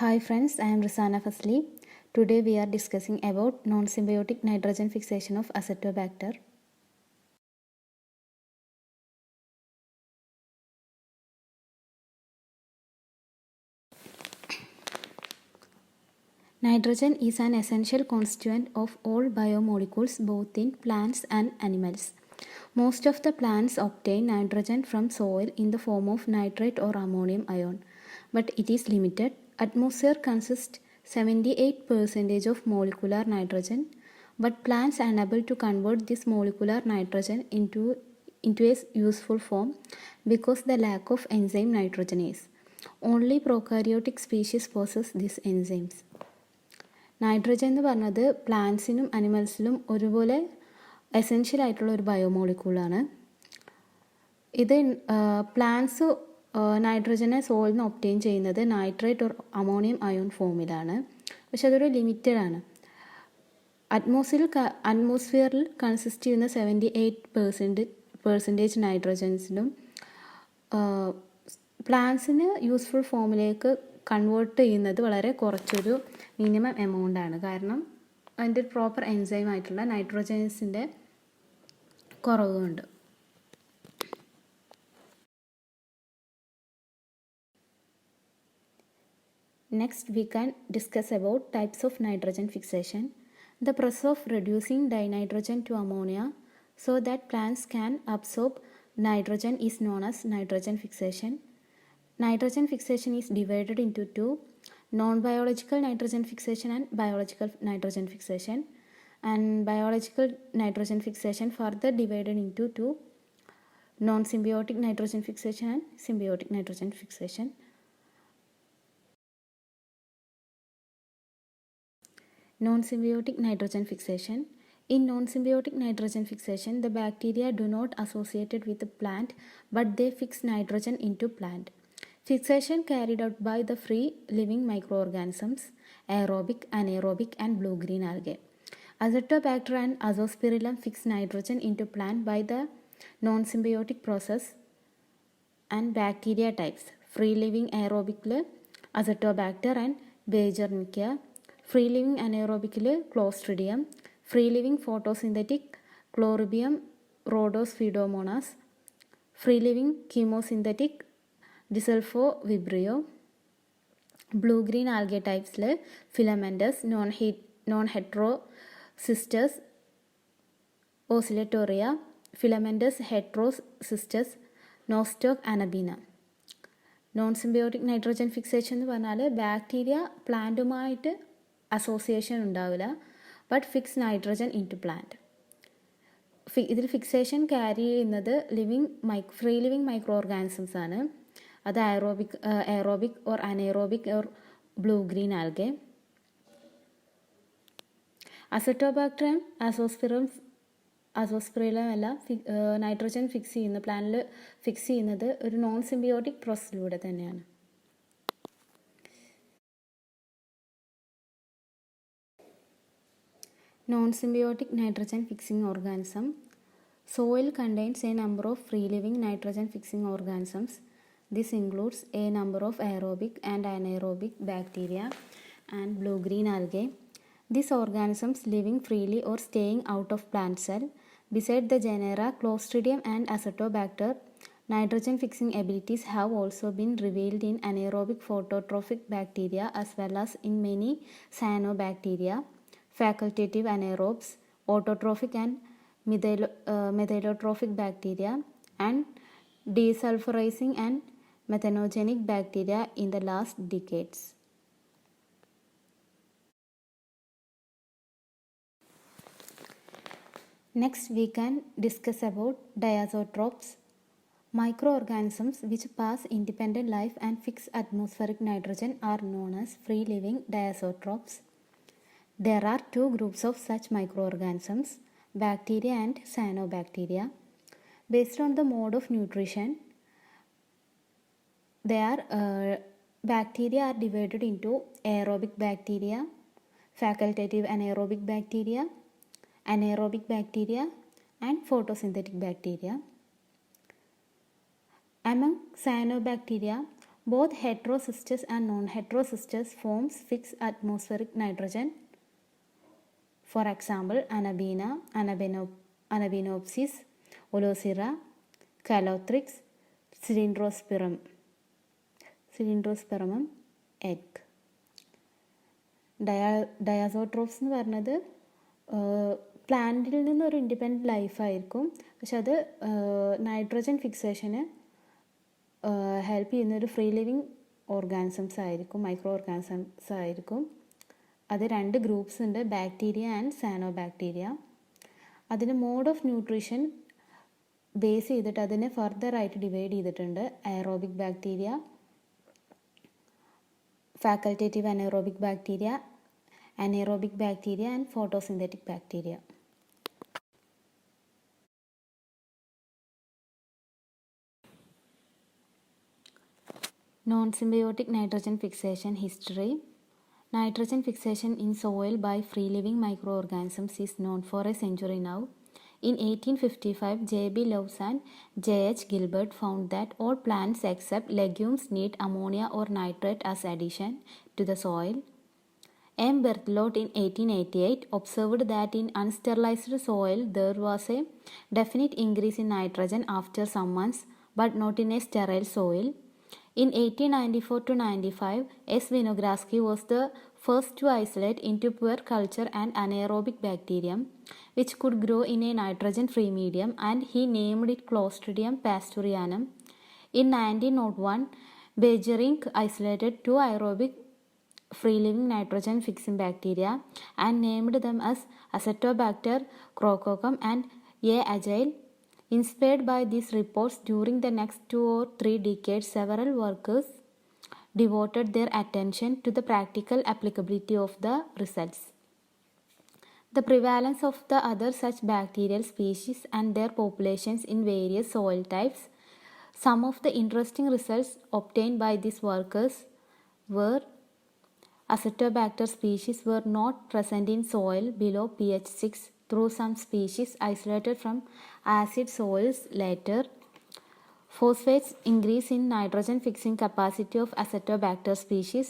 Hi friends, I am Risana Fasli. Today we are discussing about non-symbiotic nitrogen fixation of Acetobacter. Nitrogen is an essential constituent of all biomolecules both in plants and animals. Most of the plants obtain nitrogen from soil in the form of nitrate or ammonium ion, but it is limited. Atmosphere consists 78% of molecular nitrogen, but plants are unable to convert this molecular nitrogen into a useful form because the lack of enzyme nitrogenase. Only prokaryotic species possess these enzymes. Nitrogen എന്ന് പറഞ്ഞത് പ്ലാന്റ്സിനും അനിമൽസിലും ഒരുപോലെ essential ആയിട്ടുള്ള ഒരു ബയോമോളിക്യൂളാണ്. ഇത് plants നൈട്രജനെ soil നിന്ന് obtain ചെയ്യുന്നത് nitrate or ammonium ion ഫോമിലാണ്. പക്ഷെ അതൊരു ലിമിറ്റഡ് ആണ്. അറ്റ്മോസ്ഫിയറിൽ കൺസിസ്റ്റ് ചെയ്യുന്ന 78% നൈട്രജൻസിലും പ്ലാന്റ്സിന് യൂസ്ഫുൾ ഫോമിലേക്ക് കൺവേർട്ട് ചെയ്യുന്നത് വളരെ കുറച്ചൊരു മിനിമം എമൗണ്ട് ആണ്. കാരണം അതിൻ്റെ പ്രോപ്പർ എൻസൈം ആയിട്ടുള്ള നൈട്രോജൻസിൻ്റെ കുറവുണ്ട്. Next we can discuss about types of nitrogen fixation. The process of reducing dinitrogen to ammonia so that plants can absorb nitrogen is known as nitrogen fixation. Nitrogen fixation is divided into two: non-biological nitrogen fixation and biological nitrogen fixation. And biological nitrogen fixation further divided into two: non-symbiotic nitrogen fixation and symbiotic nitrogen fixation. Non-symbiotic nitrogen fixation. In non-symbiotic nitrogen fixation, the bacteria do not associated with the plant, but they fix nitrogen into plant. Fixation carried out by the free living microorganisms, aerobic, anaerobic and blue-green algae. Acetobacter and Azospirillum fix nitrogen into plant by the non-symbiotic process. And bacteria types: free living aerobic Acetobacter and Beijeringia, free living anaerobic Clostridium, free living photosynthetic Chlorobium rhodopseudomonas, free living chemosynthetic Disulfo vibrio. Blue-green algae types Filamentous, non-heterocystus Oscillatoria, Filamentous heterocystus Nostoc anabina. Non-symbiotic nitrogen fixation എന്ന് പറഞ്ഞാൽ bacteria പ്ലാന്റുമായിട്ട് association ഉണ്ടാവില്ല, but fix nitrogen into plant. ഇതിൽ fixation carry ചെയ്യുന്നത് free living micro organisms ആണ്. അത് aerobic or anaerobic or blue-green algae. Acetobacter and Azospirillum എല്ലാം nitrogen fix ചെയ്യുന്ന പ്ലാന്റിൽ ഫിക്സ് ചെയ്യുന്നത് ഒരു നോൺ സിംബിയോട്ടിക് പ്രോസസ്സിലൂടെ തന്നെയാണ്. Non-symbiotic nitrogen fixing organism. Soil contains a number of free-living nitrogen fixing organisms. This includes a number of aerobic and anaerobic bacteria and blue-green algae. These organisms living freely or staying out of plant cell. Beside the genera Clostridium and Acetobacter, nitrogen fixing abilities have also been revealed in anaerobic phototrophic bacteria as well as in many cyanobacteria, facultative anaerobes, autotrophic and methylotrophic bacteria, and desulfurizing and methanogenic bacteria in the last decades. Next we can discuss about diazotropes. Microorganisms which pass independent life and fix atmospheric nitrogen are known as free-living diazotropes. There are two groups of such microorganisms, bacteria and cyanobacteria. Based on the mode of nutrition, bacteria are divided into aerobic bacteria, facultative anaerobic bacteria, anaerobic bacteria and photosynthetic bacteria. Among cyanobacteria, Both heterocystous and non-heterocystous forms fix atmospheric nitrogen. For example, Anabaena, Anabaenopsis, Olocera, Calothrix, Cylindrospermum, egg. ഡയാസോട്രോപ്സ് എന്ന് പറഞ്ഞത് പ്ലാന്റിൽ നിന്നൊരു independent ലൈഫായിരിക്കും, പക്ഷെ അത് nitrogen ഫിക്സേഷന് help ചെയ്യുന്നൊരു free living organisms ആയിരിക്കും, micro organisms ആയിരിക്കും. അത് 2 ഗ്രൂപ്പ്സ് ഉണ്ട്, ബാക്ടീരിയ ആൻഡ് സാനോബാക്ടീരിയ. അതിന് മോഡ് ഓഫ് ന്യൂട്രീഷൻ ബേസ് ചെയ്തിട്ട് അതിനെ ഫർദർ ആയിട്ട് ഡിവൈഡ് ചെയ്തിട്ടുണ്ട്. Aerobic bacteria, facultative anaerobic bacteria, anaerobic bacteria and photosynthetic bacteria. Non-symbiotic nitrogen fixation history. Nitrogen fixation in soil by free-living microorganisms is known for a century now. In 1855, J.B. Loves and J.H. Gilbert found that all plants except legumes need ammonia or nitrate as addition to the soil. M. Berthelot in 1888 observed that in unsterilized soil there was a definite increase in nitrogen after some months, but not in a sterile soil. In 1894 to 95, S. Vinogradsky was the first to isolate into pure culture an anaerobic bacterium which could grow in a nitrogen-free medium, and he named it Clostridium pastorianum. In 1901, Beijerinck isolated 2 aerobic free-living nitrogen-fixing bacteria and named them as Acetobacter crococcum and A. agile. Inspired by these reports, during the next 2 or 3 decades, several workers devoted their attention to the practical applicability of the results. The prevalence of the other such bacterial species and their populations in various soil types. Some of the interesting results obtained by these workers were Acetobacter species were not present in soil below pH 6 through some species isolated from acid soils later. Phosphates increase in nitrogen fixing capacity of Acetobacter species,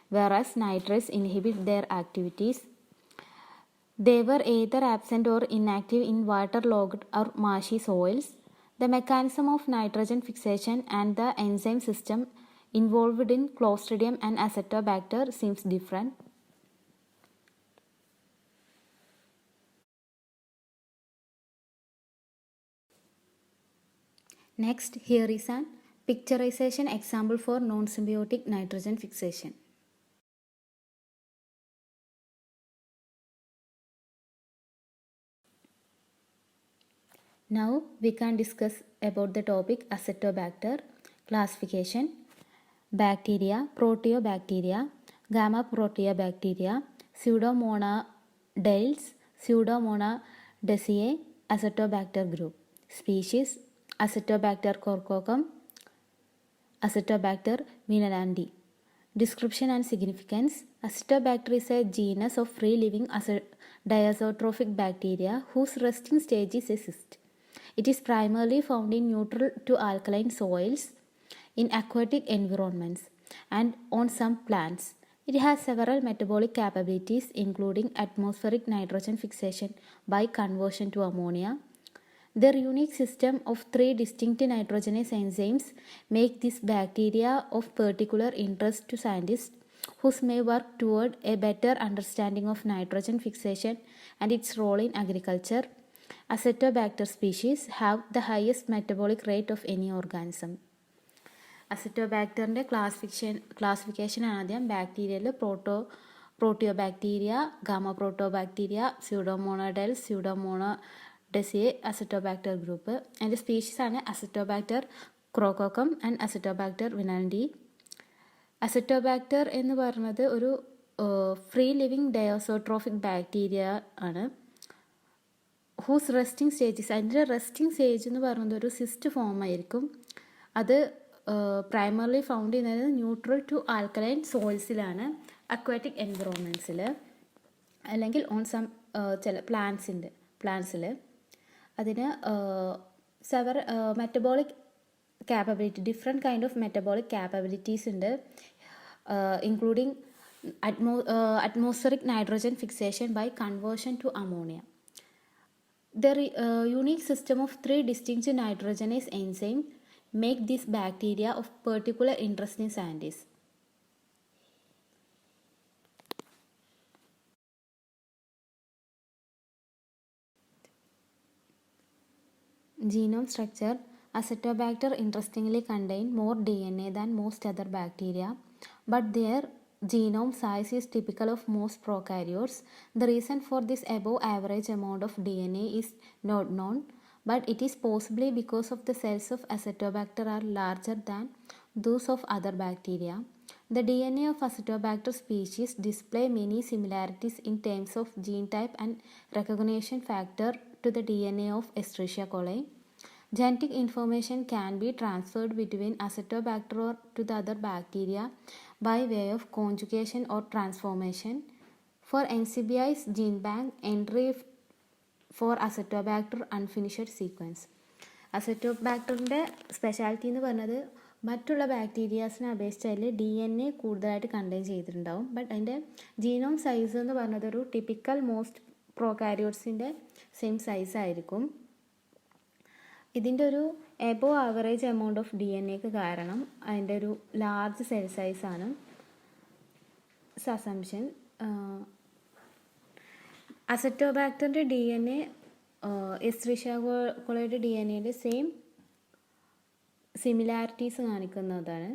whereas nitrates inhibit their activities. They were either absent or inactive in waterlogged or marshy soils. The mechanism of nitrogen fixation and the enzyme system involved in Clostridium and Acetobacter seems different. Next, here is an picturization example for non-symbiotic nitrogen fixation. Now we can discuss about the topic Acetobacter. Classification: bacteria, proteobacteria, gamma proteobacteria, pseudomonadales, pseudomonadeaceae, Acetobacter group. Species: Acetobacter crococcum, Acetobacter vinalandi. Description and significance: Acetobacter is a genus of free-living diazotrophic bacteria whose resting stage is a cyst. It is primarily found in neutral to alkaline soils, in aquatic environments, and on some plants. It has several metabolic capabilities, including atmospheric nitrogen fixation by conversion to ammonia. Their unique system of 3 distinct nitrogenase enzymes make this bacteria of particular interest to scientists who may work toward a better understanding of nitrogen fixation and its role in agriculture. Acetobacter species have the highest metabolic rate of any organism. അസിറ്റോബാക്ടറിൻ്റെ classification ആദ്യം ബാക്ടീരിയയിൽ proteobacteria, gamma proteobacteria, pseudomonadales, pseudomonadaceae, acetobacter group. അതിൻ്റെ സ്പീഷീസാണ് അസിറ്റോബാക്ടർ ക്രോക്കോക്കം and അസിറ്റോബാക്ടർ വിനാൽഡി. അസിറ്റോബാക്ടർ എന്ന് പറയുന്നത് ഒരു free living ഡയോസോട്രോഫിക് bacteria ആണ്. Whose resting stages, അതിൻ്റെ റെസ്റ്റിംഗ് സ്റ്റേജ് എന്ന് പറയുന്നത് ഒരു സിസ്റ്റ് ഫോം ആയിരിക്കും. അത് പ്രൈമർലി ഫൗണ്ട് ചെയ്യുന്നത് ന്യൂട്രൽ ടു ആൽക്കലൈൻ സോയിൽസിലാണ്, അക്വാറ്റിക് എൻവിറോൺമെൻറ്റ്സിൽ, അല്ലെങ്കിൽ ഓൺ സം ചില പ്ലാന്റ്സിൽ. അതിന് metabolic capability, different kind of metabolic capabilities ഉണ്ട്, including atmospheric nitrogen fixation by conversion to ammonia. The unique system of 3 distinct nitrogenase enzymes make this bacteria of particular interest in scientists. Genome structure. Acetobacter interestingly contain more DNA than most other bacteria, but their genome size is typical of most prokaryotes. The reason for this above average amount of DNA is not known, but it is possibly because of the cells of Acetobacter are larger than those of other bacteria. The DNA of Acetobacter species display many similarities in terms of gene type and recognition factor to the DNA of Escherichia coli. Genetic information can be transferred between Acetobacter or to the other bacteria by way of conjugation or transformation. For NCBI's gene bank, entry for Acetobacter unfinished sequence. അസറ്റോബാക്ടറിൻ്റെ speciality എന്ന് പറഞ്ഞത് മറ്റുള്ള ബാക്ടീരിയാസിനെ അപേക്ഷിച്ച് അതിൽ DNA കൂടുതലായിട്ട് contain ചെയ്തിട്ടുണ്ടാവും. But അതിൻ്റെ genome size എന്ന് പറഞ്ഞത് ഒരു ടിപ്പിക്കൽ മോസ്റ്റ് പ്രോകാരിയോട്സിൻ്റെ സെയിം സൈസ് ആയിരിക്കും. ഇതിൻ്റെ ഒരു എബോ ആവറേജ് എമൗണ്ട് ഓഫ് DNAക്ക് കാരണം അതിൻ്റെ ഒരു ലാർജ് സെൽ സൈസാണ്. അസംഷൻ അസറ്റോബാക്ടറിൻ്റെ DNA എസ്ട്രിഷ്യ കോളിയുടെ DNAയുടെ സെയിം സിമിലാരിറ്റീസ് കാണിക്കുന്നതാണ്.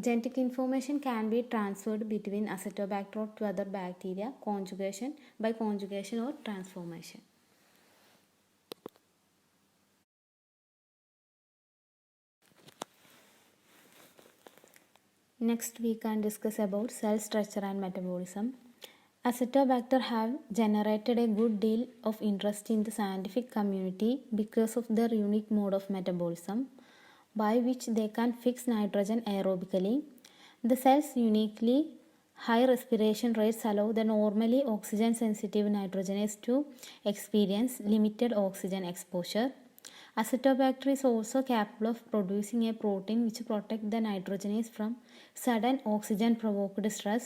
Genetic information can be transferred between Acetobacter or to other bacteria by conjugation or transformation. Next we can discuss about cell structure and metabolism. Acetobacter have generated a good deal of interest in the scientific community because of their unique mode of metabolism by which they can fix nitrogen aerobically. The cell's uniquely high respiration rates allow the normally oxygen sensitive nitrogenase to experience limited oxygen exposure. Acetobacter is also capable of producing a protein which protects the nitrogenase from sudden oxygen provoked stress.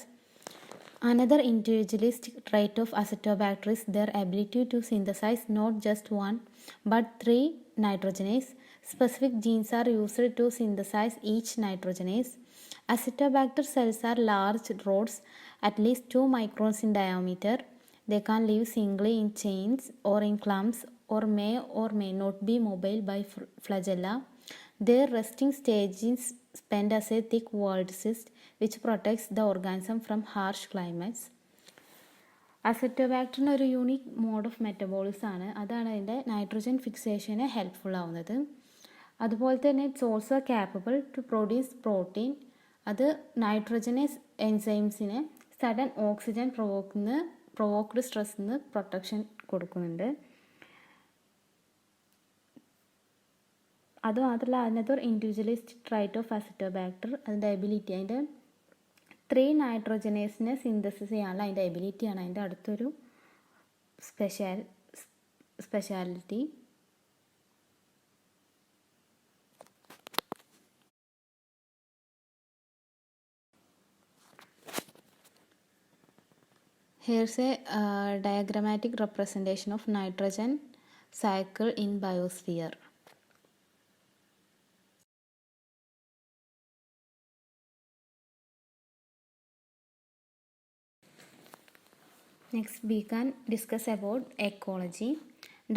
Another individualistic trait of Acetobacter is their ability to synthesize not just one but 3 nitrogenase. Specific genes are used to synthesize each nitrogenase. Acetobacter cells are large rods at least 2 microns in diameter. They can live singly in chains or in clumps or may not be mobile by flagella. Their resting stage is spent as a thick walled cyst which protects the organism from harsh climates. അസറ്റോബാക്ടറിന് ഒരു unique mode of metabolism ആണ്. അതാണ് അതിൻ്റെ nitrogen ഫിക്സേഷന് helpful ആവുന്നത്. അതുപോലെ തന്നെ it's also capable to produce protein. അത് nitrogenase എൻസൈംസിനെ sudden oxygen provoked സ്ട്രെസ്സിന് പ്രൊട്ടക്ഷൻ കൊടുക്കുന്നുണ്ട്. അതുമാത്രമല്ല another individualist trait of acetobacter അതിൻ്റെ എബിലിറ്റി, അതിൻ്റെ 3 നൈട്രോജനേസിനെ സിന്തസിസ് ചെയ്യാനുള്ള അതിൻ്റെ എബിലിറ്റിയാണ് അതിൻ്റെ അടുത്തൊരു speciality. Here's a diagrammatic representation of nitrogen cycle in biosphere. Next we can discuss about ecology.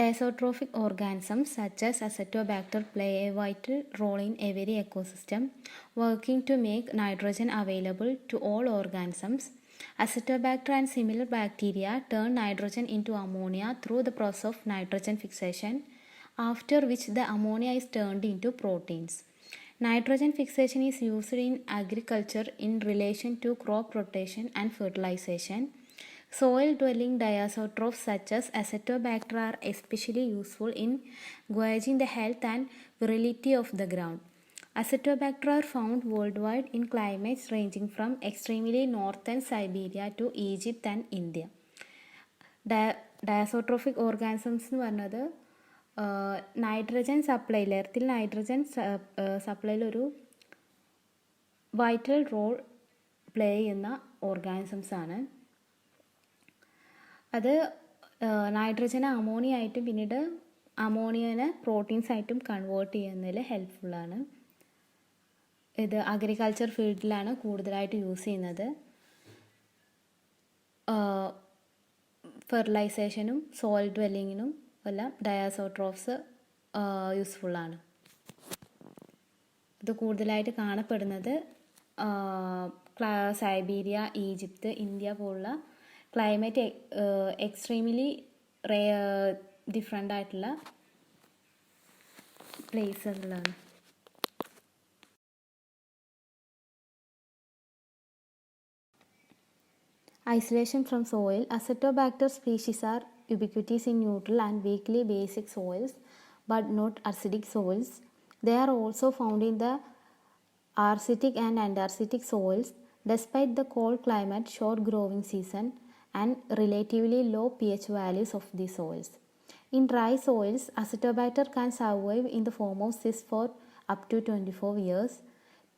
Diazotrophic organisms such as Acetobacter play a vital role in every ecosystem, working to make nitrogen available to all organisms. Acetobacter and similar bacteria turn nitrogen into ammonia through the process of nitrogen fixation, after which the ammonia is turned into proteins. Nitrogen fixation is used in agriculture in relation to crop rotation and fertilization. Soil-dwelling diazotrophs such as Acetobacter are especially useful in gauging the health and virility of the ground. Acetobacter are found worldwide in climates ranging from extremely northern Siberia to Egypt and India. Diazotrophic organisms എന്ന് പറഞ്ഞത് nitrogen സപ്ലൈയിൽ എർത്തിൽ nitrogen സപ്ലൈയിൽ ഒരു vital role play ചെയ്യുന്ന organisms ആണ്. അത് നൈട്രജനെ ammonia ആയിട്ടും പിന്നീട് അമോണിയനെ proteins ആയിട്ടും convert ചെയ്യുന്നതിൽ ഹെൽപ്ഫുള്ളാണ്. ഇത് അഗ്രികൾച്ചർ ഫീൽഡിലാണ് കൂടുതലായിട്ട് യൂസ് ചെയ്യുന്നത്. ഫെർട്ടിലൈസേഷനും സോയിൽ ഡ്വെല്ലിങ്ങിനും എല്ലാം ഡയാസോട്രോഫ്സ് യൂസ്ഫുള്ളാണ്. ഇത് കൂടുതലായിട്ട് കാണപ്പെടുന്നത് സൈബീരിയ, ഈജിപ്ത്, ഇന്ത്യ പോലുള്ള ക്ലൈമറ്റ് എക്സ്ട്രീംലി ഡിഫറെൻ്റ് ആയിട്ടുള്ള പ്ലേസുകളിലാണ്. Isolation from soil. Acetobacter species are ubiquitous in neutral and weakly basic soils, but not acidic soils. They are also found in the Arctic and Antarctic soils. Despite the cold climate, short growing season, and relatively low pH values of these soils. In dry soils, Acetobacter can survive in the form of cysts for up to 24 years.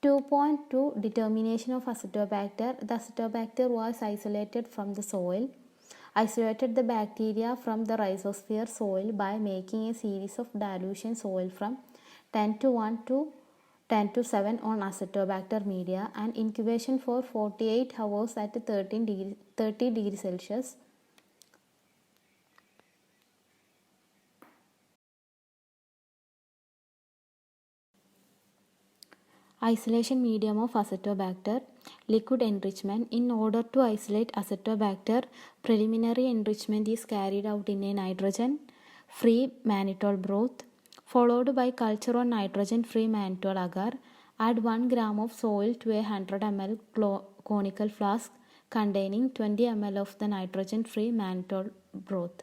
2.2 Determination of Acetobacter. The Acetobacter was isolated from the soil. Isolated the bacteria from the rhizosphere soil by making a series of dilution soil from 10:1 to 10:7 on Acetobacter media and incubation for 48 hours at 30 degrees Celsius. Isolation medium of Acetobacter. Liquid enrichment. In order to isolate Acetobacter, preliminary enrichment is carried out in a nitrogen-free mannitol broth, followed by culture on nitrogen-free mannitol agar. Add 1 gram of soil to a 100 ml conical flask containing 20 ml of the nitrogen-free mannitol broth.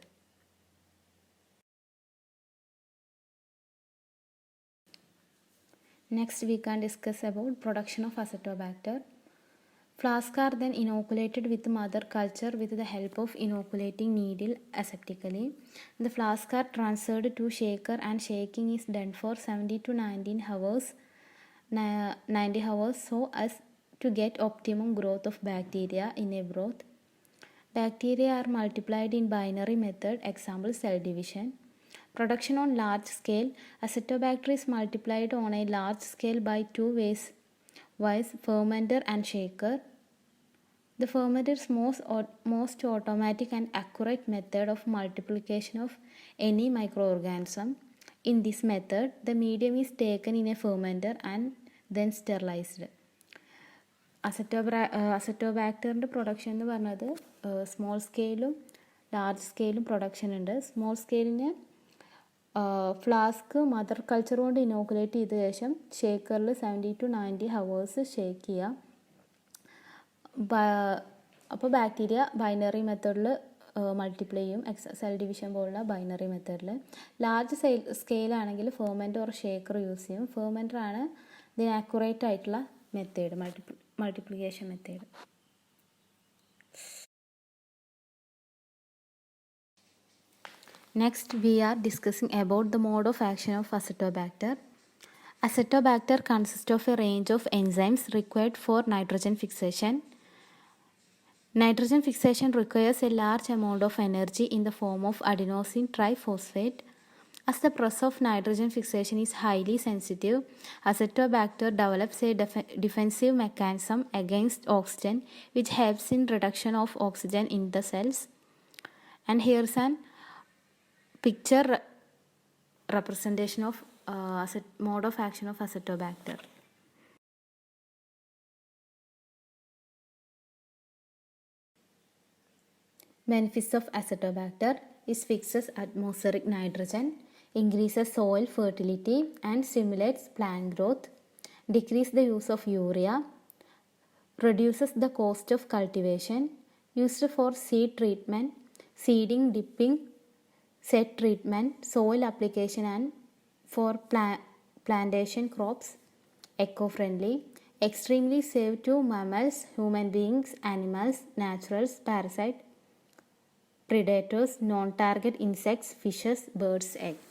Next we can discuss about production of Acetobacter. Flasks are then inoculated with mother culture with the help of inoculating needle aseptically. The flasks are transferred to shaker and shaking is done for 70 to 90 hours so as to get optimum growth of bacteria in a broth. Bacteria are multiplied in binary method, example cell division. Production on large scale. Acetobacter is multiplied on a large scale by two ways, fermenter and shaker. The fermenter is most automatic and accurate method of multiplication of any microorganism. In this method, the medium is taken in a fermenter and then sterilized. അസറ്റോബാക്ടറിൻ്റെ production എന്ന് പറഞ്ഞത് small സ്കെയിലും large സ്കെയിലും production ഉണ്ട്. Small സ്കെയിലിന് flask mother culture കൊണ്ട് inoculate ചെയ്ത ശേഷം ഷേക്കറിൽ 70 to 90 ഹവേഴ്സ് ഷേക്ക് ചെയ്യുക. അപ്പോൾ ബാക്ടീരിയ ബൈനറി മെത്തേഡിൽ മൾട്ടിപ്ലൈ ചെയ്യും, സെൽ ഡിവിഷൻ പോലുള്ള ബൈനറി മെത്തേഡിൽ. ലാർജ് സ്കെയിലാണെങ്കിൽ ഫെർമെൻറ്റർ ഓർ ഷേക്കർ യൂസ് ചെയ്യും. ഫെർമെൻറ്റർ ആണ് ഇതിന് ആക്യുറേറ്റ് ആയിട്ടുള്ള method, multiplication method. Next we are discussing about the mode of action of Acetobacter. Acetobacter consists of a range of enzymes required for nitrogen fixation. Nitrogen fixation requires a large amount of energy in the form of adenosine triphosphate. As the process of nitrogen fixation is highly sensitive, Acetobacter develops a defensive mechanism against oxygen which helps in reduction of oxygen in the cells. And here's an picture representation of mode of action of Acetobacter. Benefits of Acetobacter is fixes atmospheric nitrogen, increases soil fertility and stimulates plant growth, decreases the use of urea, reduces the cost of cultivation, used for seed treatment, seeding, dipping, set treatment, soil application and for plantation crops, eco-friendly, extremely safe to mammals, human beings, animals, naturals, parasite, predators, non-target insects, fishes, birds, egg.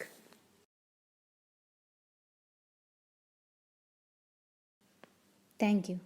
Thank you.